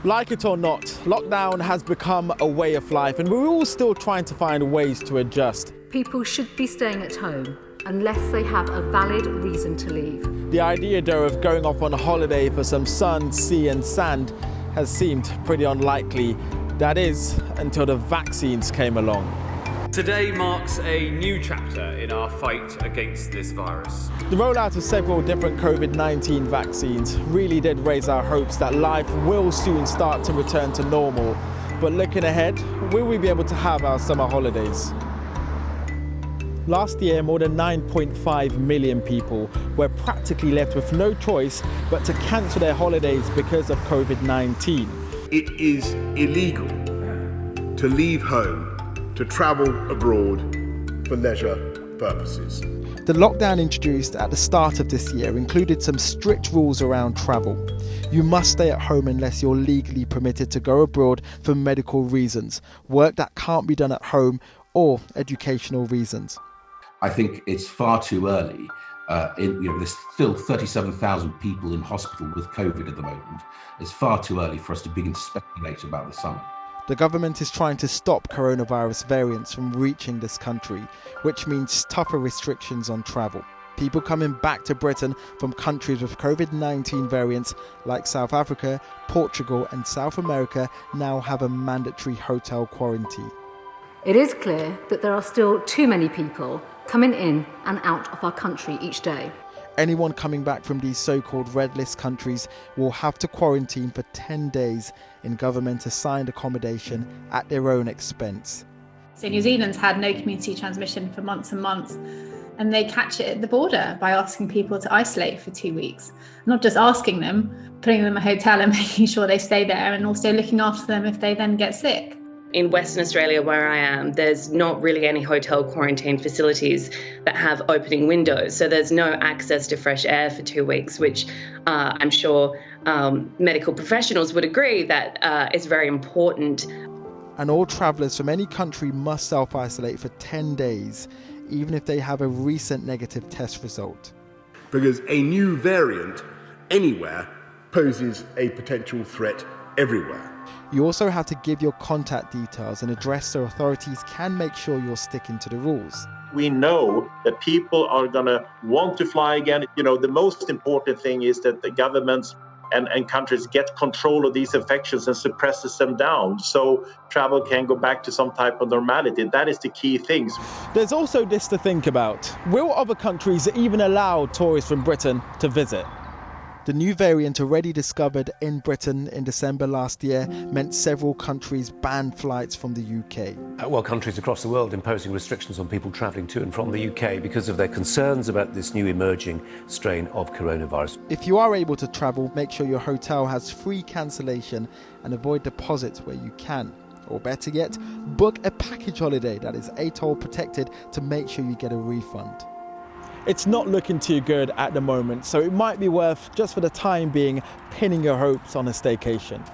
Like it or not, lockdown has become a way of life and we're all still trying to find ways to adjust. People should be staying at home unless they have a valid reason to leave. The idea though of going off on a holiday for some sun, sea and sand has seemed pretty unlikely. That is, until the vaccines came along. Today marks a new chapter in our fight against this virus. The rollout of several different COVID-19 vaccines really did raise our hopes that life will soon start to return to normal. But looking ahead, will we be able to have our summer holidays? Last year, more than 9.5 million people were practically left with no choice but to cancel their holidays because of COVID-19. It is illegal to leave home to travel abroad for leisure purposes. The lockdown introduced at the start of this year included some strict rules around travel. You must stay at home unless you're legally permitted to go abroad for medical reasons, work that can't be done at home, or educational reasons. I think it's far too early. There's still 37,000 people in hospital with COVID at the moment. It's far too early for us to begin to speculate about the summer. The government is trying to stop coronavirus variants from reaching this country, which means tougher restrictions on travel. People coming back to Britain from countries with COVID-19 variants like South Africa, Portugal and South America now have a mandatory hotel quarantine. It is clear that there are still too many people coming in and out of our country each day. Anyone coming back from these so-called red list countries will have to quarantine for 10 days in government-assigned accommodation at their own expense. So New Zealand's had no community transmission for months and months, and they catch it at the border by asking people to isolate for 2 weeks. Not just asking them, putting them in a hotel and making sure they stay there, and also looking after them if they then get sick. In Western Australia, where I am, there's not really any hotel quarantine facilities that have opening windows. So there's no access to fresh air for 2 weeks, which I'm sure medical professionals would agree that is very important. And all travellers from any country must self-isolate for 10 days, even if they have a recent negative test result. Because a new variant anywhere poses a potential threat everywhere. You also have to give your contact details and address so authorities can make sure you're sticking to the rules. We know that people are going to want to fly again. The most important thing is that the governments and countries get control of these infections and suppresses them down so travel can go back to some type of normality. That is the key thing. There's also this to think about. Will other countries even allow tourists from Britain to visit? The new variant already discovered in Britain in December last year meant several countries banned flights from the UK. Well, countries across the world imposing restrictions on people travelling to and from the UK because of their concerns about this new emerging strain of coronavirus. If you are able to travel, make sure your hotel has free cancellation and avoid deposits where you can. Or better yet, book a package holiday that is ATOL protected to make sure you get a refund. It's not looking too good at the moment, so it might be worth, just for the time being, pinning your hopes on a staycation.